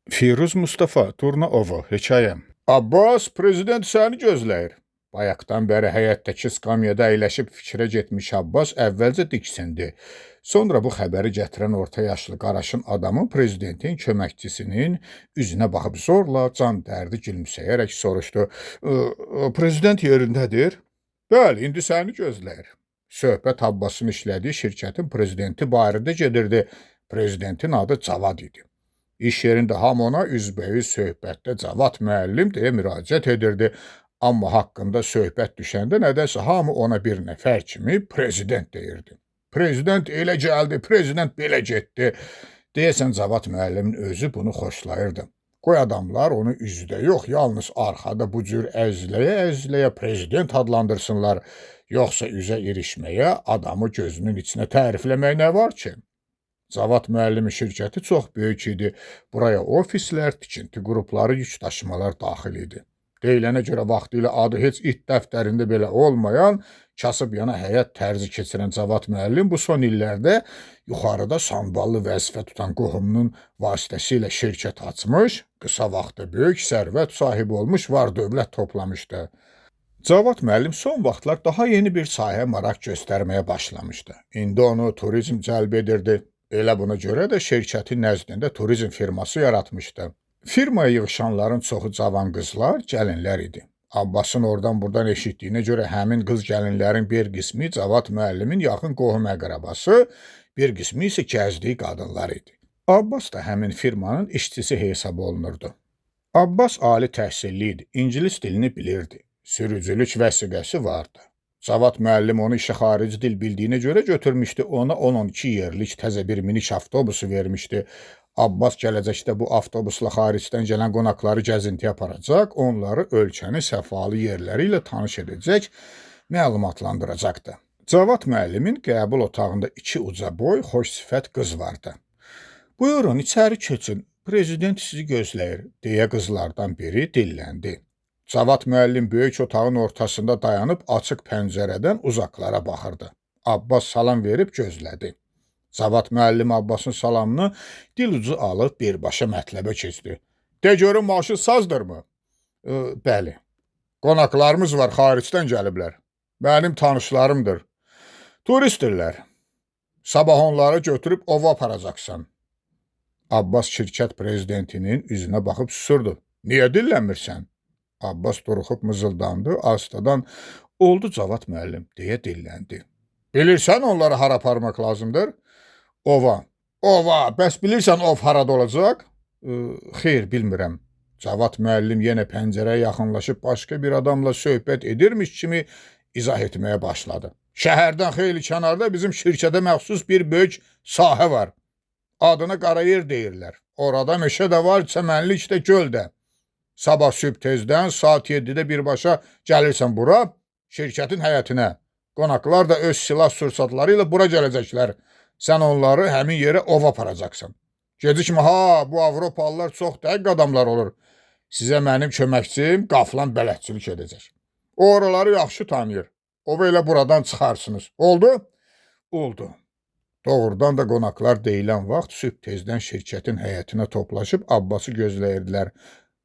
Firuz Mustafa, Turna Ovo, hekayəm. Abbas, prezident səni gözləyir. Bayaqdan bəri həyətdəki skamyada əyləşib fikrə getmiş Abbas əvvəlcə diksindi. Sonra bu xəbəri gətirən orta yaşlı qaraşın adamın prezidentin köməkçisinin üzünə baxıb zorla can dərdi gülümsəyərək soruşdu. Prezident yerindədir? Bəli, indi səni gözləyir. Söhbət Abbasın işlədiyi şirkətin prezidenti barədə gedirdi. Prezidentin adı Cavad idi. İş yerində hamı ona üzbəüz söhbətdə Cavad müəllim deyə müraciət edirdi. Amma haqqında söhbət düşəndə nədəsə hamı ona bir nəfər kimi prezident deyirdi. Prezident elə gəldi, prezident belə getdi. Deyəsən Cavad müəllimin özü bunu xoşlayırdı. Qoy adamlar onu üzdə yox, yalnız arxada bu cür əzləyə-əzləyə prezident adlandırsınlar. Yoxsa üzə irişməyə, adamı gözünün içinə tərifləmək nə var ki? Cavad müəllimin şirkəti çox böyük idi. Buraya ofislər, tikinti qrupları, yük daşımalar daxil idi. Deyilənə görə vaxtilə adı heç it dəftərində belə olmayan, kasıb yana həyat tərzi keçirən Cavad müəllim bu son illərdə yuxarıda sanballı vəzifə tutan qohumunun vasitəsilə şirkət açmış, qısa vaxtda böyük sərvət sahibi olmuş, var dövlət toplamışdı. Cavad müəllim son vaxtlar daha yeni bir sahəyə maraq göstərməyə başlamışdı. İndi onu turizm cəlb edirdi. Elə buna görə də şirkətin nəzdində turizm firması yaratmışdı. Firmaya yığışanların çoxu cavan qızlar, gəlinlər idi. Abbasın oradan-buradan eşitdiyinə görə həmin qız gəlinlərin bir qismi Cavad müəllimin yaxın qohum əqrəbası, bir qismi isə gəzdiyi qadınlar idi. Abbas da həmin firmanın işçisi hesab olunurdu. Abbas ali təhsilli idi, ingilis dilini bilirdi. Sürücülük vəsiqəsi vardı. Cavad müəllim onu işə xarici dil bildiyinə görə götürmüşdü, ona 12 yerlik təzə bir minik avtobusu vermişdi. Abbas gələcəkdə bu avtobusla xaricdən gələn qonaqları gəzintiyə aparacaq, onları ölkənin səfalı yerləri ilə tanış edəcək, məlumatlandıracaqdı. Cavad müəllimin qəbul otağında 2 uca boy, xoş sifət qız vardı. Buyurun, içəri keçin, prezident sizi gözləyir, deyə qızlardan biri dilləndi. Cavad müəllim böyük otağın ortasında dayanıb açıq pəncərədən uzaqlara baxırdı. Abbas salam verib gözlədi. Cavad müəllim Abbasın salamını dil ucu alıb birbaşa mətləbə keçdi. De görün maaşı sazdırmı? Bəli. Qonaqlarımız var, xaricdən gəliblər. Mənim tanışlarımdır. Turistdirlər. Sabah onları götürüb ova aparacaqsan. Abbas şirkət prezidentinin üzünə baxıb susurdu. Niyə dillənmirsən? Abbas duruxub mızıldandı, astadan oldu Cavad müəllim deyə dilləndi. Bilirsən onları hara aparmaq lazımdır? Ova. Ova, bəs bilirsən ov harada olacaq? Xeyr, bilmirəm. Cavad müəllim yenə pəncərəyə yaxınlaşıb başqa bir adamla söhbət edirmiş kimi izah etməyə başladı. Şəhərdən xeyli kənarda bizim şirkətə məxsus bir böyük sahə var. Adına Qarayer deyirlər. Orada meşə də var, çəmənlik də, göl də. Sabah sübh tezdən saat 7-də birbaşa gəlirsən bura, şirkətin həyətinə. Qonaqlar da öz silah sursatları ilə bura gələcəklər. Sən onları həmin yerə ova aparacaqsan. Gecikmə ha, bu Avropalılar çox dəqiq adamlar olur. Sizə mənim köməkçim Qaflan bələdçilik edəcək. O oraları yaxşı tanıyır. Ova elə buradan çıxarsınız. Oldu? Oldu. Doğrudan da qonaqlar deyilən vaxt sübh tezdən şirkətin həyətinə toplaşıb Abbası gözləyirdilər.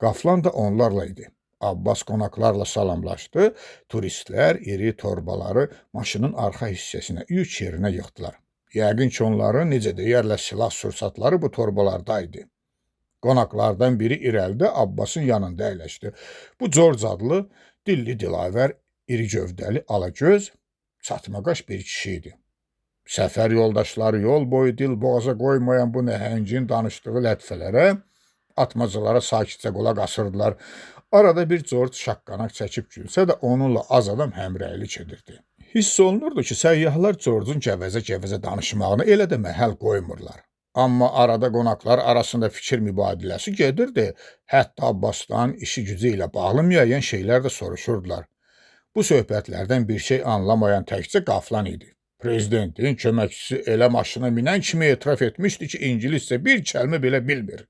Qaflan da onlarla idi. Abbas qonaqlarla salamlaşdı. Turistlər iri torbaları maşının arxa hissəsinə, yük yerinə yıxdılar. Yəqin ki, onların necə deyərlər silah sursatları bu torbalardaydı. Qonaqlardan biri irəlidə Abbasın yanında əyləşdi. Bu George adlı, dilli dilavər, iri gövdəli, alagöz, çatmaqaş bir kişi idi. Səfər yoldaşları yol boyu dil boğaza qoymayan bu nəhəngin danışdığı lətfələrə, atmacılara sakitcə qulaq asırdılar. Arada bir George şaqqanaq çəkib gülsə də onunla az adam həmrəylik edirdi. Hiss olunurdu ki, səyyahlar George'un gəvəzə danışmağını elə də məhəl qoymurlar. Amma arada qonaqlar arasında fikir mübadiləsi gedirdi. Hətta Abbasdan işi gücü ilə bağlı müəyyən şeylər də soruşurdular. Bu söhbətlərdən bir şey anlamayan təkcə Qaflan idi. Prezidentin köməkçisi elə maşına minən kimi etiraf etmişdi ki, ingiliscə bir kəlmə belə bilmir.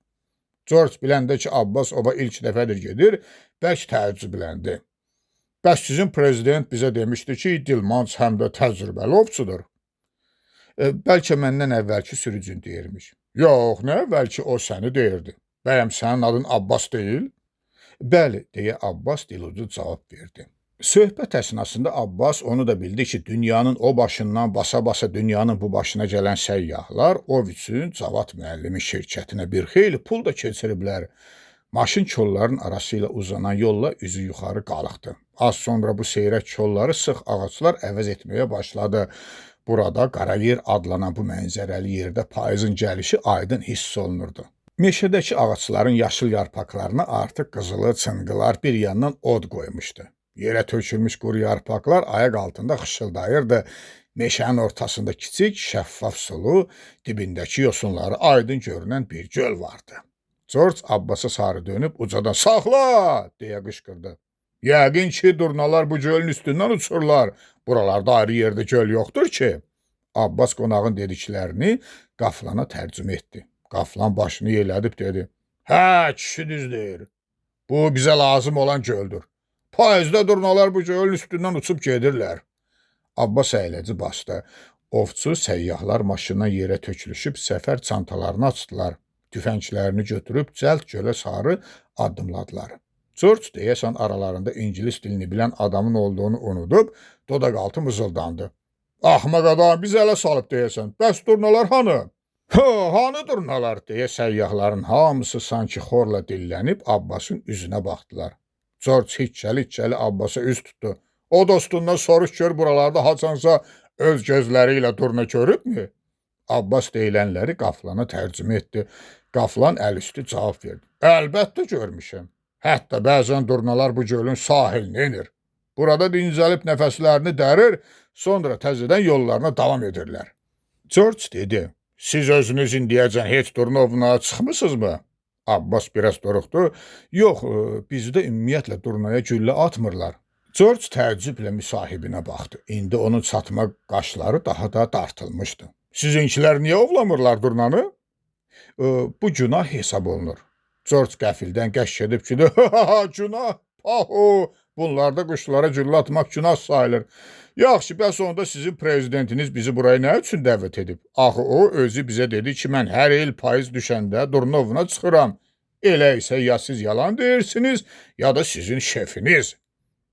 George biləndə ki, Abbas ova ilk dəfədir gedir, bəlkə təəccübləndi. Bəs sizin prezident bizə demişdi ki, dilmanc həm də təcrübəli ovçudur. Bəlkə məndən əvvəlki sürücün deyirmiş. Yox, nə əvvəlki o səni deyirdi. Bəyəm sənin adın Abbas deyil? Bəli, deyə Abbas dilucu cavab verdi. Söhbət əsnasında Abbas onu da bildi ki, dünyanın o başından basa-basa dünyanın bu başına gələn səyyahlar ov üçün Cavad müəllimin şirkətinə bir xeyli pul da keçiriblər. Maşın kolların arası ilə uzanan yolla üzü yuxarı qalıqdı. Az sonra bu seyrək kolları sıx ağaclar əvəz etməyə başladı. Burada Qarayer adlanan bu mənzərəli yerdə payızın gəlişi aydın hiss olunurdu. Meşədəki ağacların yaşıl yarpaqlarına artıq qızılı çınqılar bir yandan od qoymuşdu. Yerə tökülmüş quru yarpaqlar ayaq altında xışıldayırdı. Meşənin ortasında kiçik, şəffaf sulu, dibindəki yosunları aydın görünən bir göl vardı. George Abbasa sarı dönüb ucadan "Saxla!" deyə qışqırdı. "Yəqin ki, durnalar bu gölün üstündən uçurlar. Buralarda ayrı yerdə göl yoxdur ki." Abbas qonağın dediklərini Qaflana tərcümə etdi. Qaflan başını yellədib dedi: "Hə, kişi düz deyir. Bu bizə lazım olan göldür. Payızda durnalar bu gölün üstündən uçub gedirlər." Abbas əyləci basdı. Ovçu səyyahlar maşından yerə tökülüşüb səfər çantalarını açdılar. Tüfənglərini götürüb cəld gölə sarı addımladılar. George deyəsən aralarında ingilis dilini bilən adamın olduğunu unudub, dodaqaltı mızıldandı. "Axmaq adam, biz ələ salıb deyəsən. Bəs durnalar hanı?" "Hanı durnalar?" deyə səyyahların hamısı sanki xorla dillənib Abbasın üzünə baxdılar. George hiccəli-hiccəli Abbasa üz tutdu. "O dostundan soruş gör buralarda haçansa öz gözləri ilə durna görübmü?" Abbas deyilənləri Qaflana tərcümə etdi. Qaflan əlüstü cavab verdi. "Əlbəttə görmüşəm. Hətta bəzən durnalar bu gölün sahilinə enir. Burada dincəlib nəfəslərini dərir, sonra təzədən yollarına davam edirlər." George dedi: "Siz özünüz indiyəcən heç durnovuna çıxmısınızmı?" Abbas biraz duruxdu. "Yox, bizdə ümumiyyətlə durnaya güllə atmırlar." George təəccüblə müsahibinə baxdı. İndi onun çatma qaşları daha da dartılmışdı. "Sizinkilər niyə ovlamırlar durnanı?" "Bu günah hesab olunur." George qəfildən qəş edib güldü. "Günah? Pahu! Bunlarda quşlara güllə atmaq günah sayılır. Yaxşı, bəs onda sizin prezidentiniz bizi buraya nə üçün dəvət edib? Axı o özü bizə dedi ki, mən hər il payız düşəndə durnovuna çıxıram. Elə isə ya siz yalan deyirsiniz, ya da sizin şefiniz."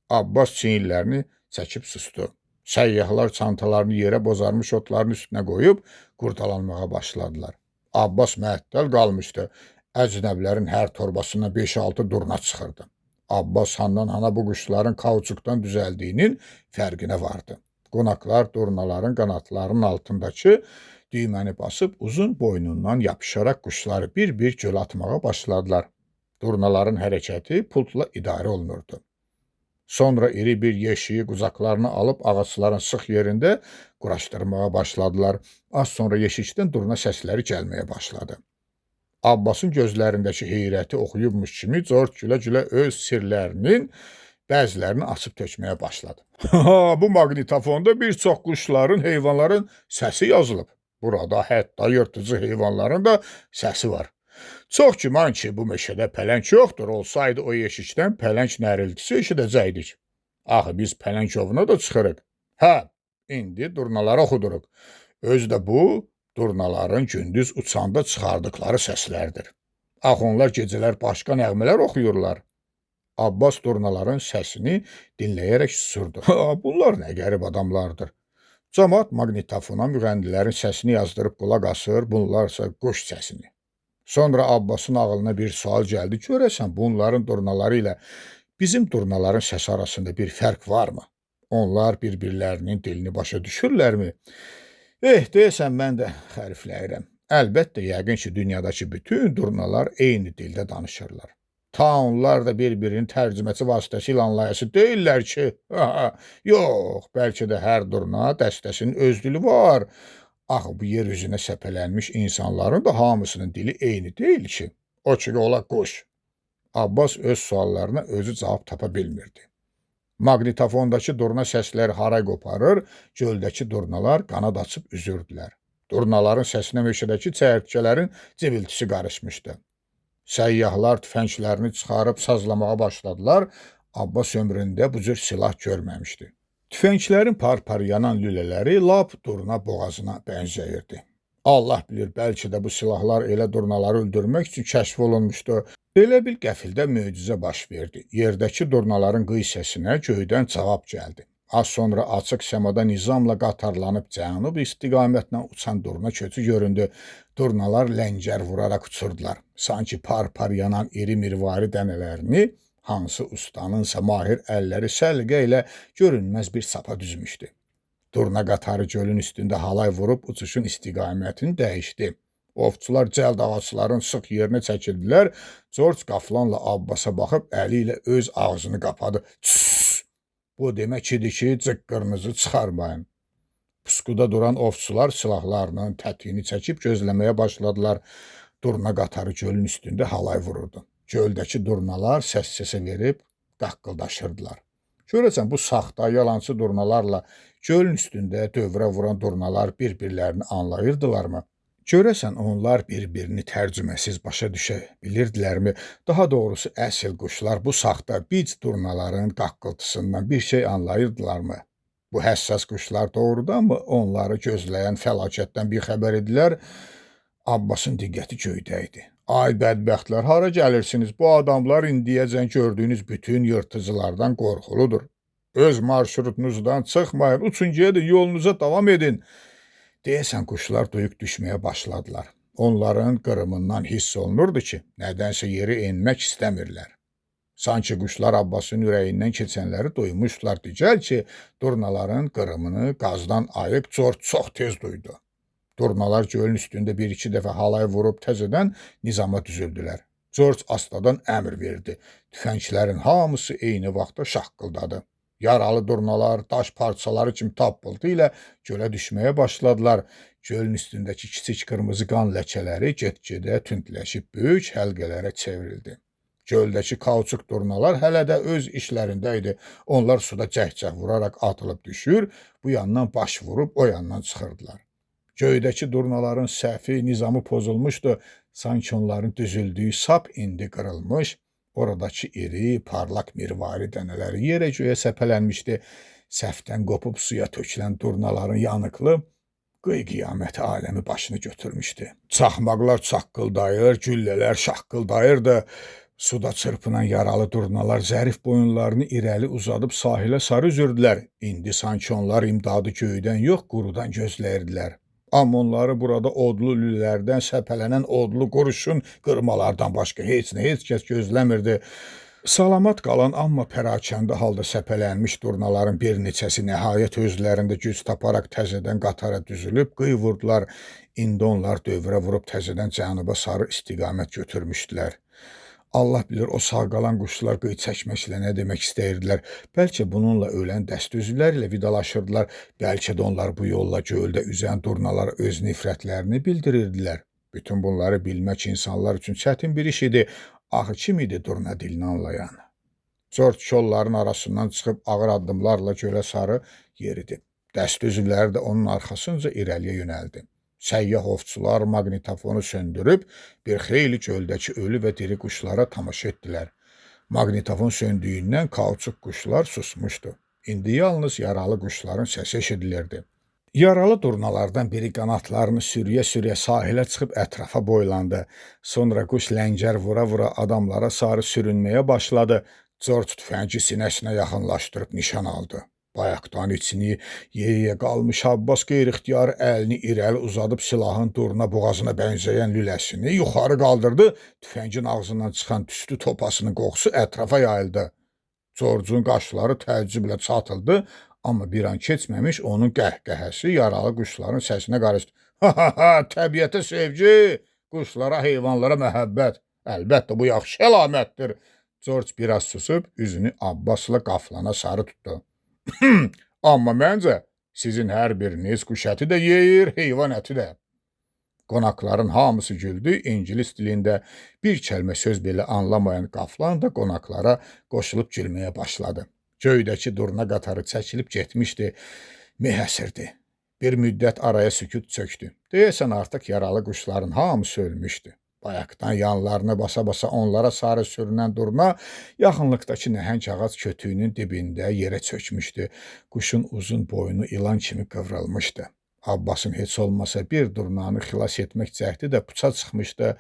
Abbas çiyinlərini çəkib sustu. Səyyahlar çantalarını yerə bozarmış otların üstünə qoyub qurdalanmağa başladılar. Abbas məəttəl qalmışdı. Əcnəblərin hər torbasına 5-6 durna çıxırdı. Abbas handan-hana bu quşların kauçukdan düzəldiyinin fərqinə vardı. Qonaqlar durnaların qanatlarının altındakı düyməni basıb uzun boynundan yapışaraq quşları bir-bir gölə atmağa başladılar. Durnaların hərəkəti pultla idarə olunurdu. Sonra iri bir yeşiyi qucaqlarına alıb ağacların sıx yerində quraşdırmağa başladılar. Az sonra yeşikdən durna səsləri gəlməyə başladı. Abbasın gözlərindəki heyrəti oxuyubmuş kimi George gülə-gülə öz sirlərinin bəzilərini açıb tökməyə başladı. "Bu maqnitofonda bir çox quşların, heyvanların səsi yazılıb. Burada hətta yırtıcı heyvanların da səsi var. Çox güman ki, bu meşədə pələng yoxdur. Olsaydı o yeşikdən pələng nəriltisi eşidəcəkdik. Axı biz pələng ovuna da çıxırıq. Hə, indi durnaları oxuduruq. Özü də bu, durnaların gündüz uçanda çıxardıqları səslərdir. Axı onlar gecələr başqa nəğmələr oxuyurlar." Abbas durnaların səsini dinləyərək susurdu. "Bunlar nə qərib adamlardır. Camaat maqnitofona müğənnilərin səsini yazdırıb qulaq asır, bunlarsa quş səsini." Sonra Abbasın ağlına bir sual gəldi. "Görəsən bunların durnaları ilə bizim durnaların səsi arasında bir fərq varmı? Onlar bir-birlərinin dilini başa düşürlərmi?" Deyəsən mən də xərifləyirəm. Əlbəttə, yəqin ki, dünyadakı bütün durnalar eyni dildə danışırlar. Ta onlar da bir-birinin tərcüməçi vasitəsilə anlayası deyirlər ki, yox, bəlkə də hər durna dəstəsinin öz dili var. Axı bu yer üzünə səpələnmiş insanların da hamısının dili eyni deyil ki. O ki, ola quş. Abbas öz suallarına özü cavab tapa bilmirdi. Maqnitofondakı durna səsləri haray qoparır, göldəki durnalar qanad açıb üzürdülər. Durnaların səsinə meşədəki çəyirtkələrin civiltisi qarışmışdı. Səyyahlar tüfənglərini çıxarıb sazlamağa başladılar. Abbas ömründə bu cür silah görməmişdi. Tüfənglərin par-par yanan lülələri lap durna boğazına bənzəyirdi. Allah bilir, bəlkə də bu silahlar elə durnaları öldürmək üçün kəşf olunmuşdu. Elə bil qəfildə möcüzə baş verdi. Yerdəki durnaların qıy səsinə göydən cavab gəldi. Az sonra açıq səmada nizamla qatarlanıb cənub istiqamətlə uçan durna köçü göründü. Durnalar ləngər vuraraq uçurdular. Sanki par-par yanan iri mirvari dənələrini hansı ustanınsa mahir əlləri səliqə ilə görünməz bir sapa düzmüşdü. Durna qatarı gölün üstündə halay vurub uçuşun istiqamətini dəyişdi. Ovçular cəld ağacların sıx yerinə çəkildilər. George qaflanla Abbasa baxıb əli ilə öz ağzını qapadı. Çıs! Bu demək idi ki, cıqqırınızı çıxarmayın. Puskuda duran ovçular silahlarının tətiyini çəkib gözləməyə başladılar. Durna qatarı gölün üstündə halay vururdu. Göldəki durnalar səs-səsə verib qaqqıldaşırdılar. Görəsən bu saxta, yalancı durnalarla gölün üstündə dövrə vuran durnalar bir-birlərini anlayırdılarmı? Görəsən onlar bir-birini tərcüməsiz başa düşə bilirdilərmi? Daha doğrusu əsl quşlar bu saxta bic durnaların qaqqıltısından bir şey anlayırdılarmı? Bu həssas quşlar doğrudanmı onları gözləyən fəlakətdən bir xəbər idilər? Abbasın diqqəti göydə idi. Ay bədbəxtlər, hara gəlirsiniz? Bu adamlar indiyəcən gördüyünüz bütün yırtıcılardan qorxuludur. Öz marşrutunuzdan çıxmayın, uçun gedin, yolunuza davam edin. Deyəsən quşlar duyuq düşməyə başladılar. Onların qırımından hiss olunurdu ki, nədənsə yeri enmək istəmirlər. Sanki quşlar Abbasın ürəyindən keçənləri duymuşdular. Digər ki, durnaların qırımını qazdan ayıb çox tez duydu. Durnalar gölün üstündə bir-iki dəfə halay vurub təzədən nizama düzüldülər. George astadan əmr verdi. Tüfənglərin hamısı eyni vaxtda şaqqıldadı. Yaralı durnalar, daş parçaları kimi tappıltı ilə gölə düşməyə başladılar. Gölün üstündəki kiçik qırmızı qan ləkələri get-gedə tündləşib böyük həlqələrə çevrildi. Göldəki kauçuk durnalar hələ də öz işlərində idi. Onlar suda cəhcəh vuraraq atılıb düşür, bu yandan baş vurub o yandan çıxırdılar. Göydəki durnaların səhvi, nizamı pozulmuşdu. Sanki onların düzüldüyü sap indi qırılmış, oradakı iri, parlaq mirvari dənələri yerə göyə səpələnmişdi. Səhvdən qopub suya tökülən durnaların yanıqlı qıy-qiyamət aləmi başını götürmüşdü. Çaxmaqlar çaqqıldayır, güllələr şaqqıldayırdı. Suda çırpınan yaralı durnalar zərif boyunlarını irəli uzadıb sahilə sarı üzürdülər. İndi sanki onlar imdadı göydən yox, qurudan gözləyirdilər. Amma onları burada odlu lülələrdən səpələnən odlu qurşun qırmalardan başqa heç kəs gözləmirdi. Salamat qalan, amma pərakəndə halda səpələnmiş durnaların bir neçəsi nəhayət özlərində güc taparaq təzədən qatara düzülüb qıy vurdular. İndi onlar dövrə vurub təzədən cənuba sarı istiqamət götürmüşdülər. Allah bilir o sağ qalan quşlar qıy çəkməklə nə demək istəyirdilər. Bəlkə bununla ölən dəst üzvlər ilə vidalaşırdılar. Bəlkə də onlar bu yolla göldə üzən durnalar öz nifrətlərini bildirirdilər. Bütün bunları bilmək insanlar üçün çətin bir iş idi. Axı kim idi durna dilini anlayan? George kolların arasından çıxıb ağır addımlarla gölə sarı yeridi. Dəst üzvləri də onun arxasınca irəliyə yönəldi. Səyyah ovçular maqnitofonu söndürüb bir xeyli göldəki ölü və diri quşlara tamaşa etdilər. Maqnitofon söndüyündən kauçuk quşlar susmuşdu. İndi yalnız yaralı quşların səsi eşidilirdi. Yaralı durnalardan biri qanatlarını sürüyə-sürüyə sahilə çıxıb ətrafa boylandı. Sonra quş ləngər vura-vura adamlara sarı sürünməyə başladı. George tüfəngi sinəsinə yaxınlaşdırıb nişan aldı. Bayaqdan içini yeyə qalmış Abbas qeyri-ixtiyar əlini irəli uzadıb silahın durna boğazına bənzəyən lüləsini yuxarı qaldırdı. Tüfəngin ağzından çıxan tüstü topasının qoxusu ətrafa yayıldı. George'un qaşları təəccüblə çatıldı, amma bir an keçməmiş onun qəhqəhəsi yaralı quşların səsinə qarışdı. Ha, təbiətə sevgi, quşlara, heyvanlara məhəbbət. Əlbəttə bu yaxşı əlamətdir. George biraz susub üzünü Abbasla qaflana sarı tutdu. Amma məncə sizin hər biriniz quş əti də yeyir, heyvan əti də. Qonaqların hamısı güldü, İngilis dilində bir kəlmə söz belə anlamayan qaflan da qonaqlara qoşulub gülməyə başladı. Göydəki durna qatarı çəkilib getmişdi, meh əsirdi. Bir müddət araya sükut çöktü. Deyəsən artıq yaralı quşların hamısı ölmüşdü. Bayaqdan yanlarını basa-basa onlara sarı sürünən durna yaxınlıqdakı nəhəng ağac kötüyünün dibində yerə çökmüşdü. Quşun uzun boynu ilan kimi qıvrılmışdı. Abbasın heç olmasa bir durnanı xilas etmək cəhdi də puça çıxmışdı.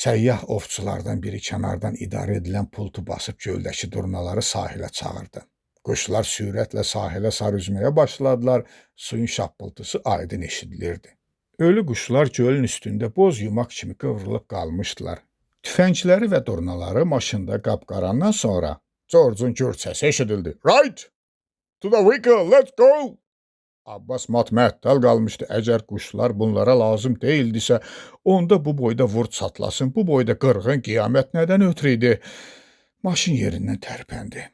Səyyah ovçulardan biri kənardan idarə edilən pultu basıb göldəki durnaları sahilə çağırdı. Quşlar sürətlə sahilə sarı üzməyə başladılar, suyun şappıltısı aydın eşidilirdi. Ölü quşlar gölün üstündə boz yumaq kimi qıvrılıb qalmışdılar. Tüfəngləri və durnaları maşında qapqarandan sonra George'un gür səsi eşidildi. Right! To the vehicle, let's go! Abbas mat-məəttəl qalmışdı. Əgər quşlar bunlara lazım deyildisə, onda bu boyda vur çatlasın, bu boyda qırğın qiyamət nədən ötrü idi? Maşın yerindən tərpəndi.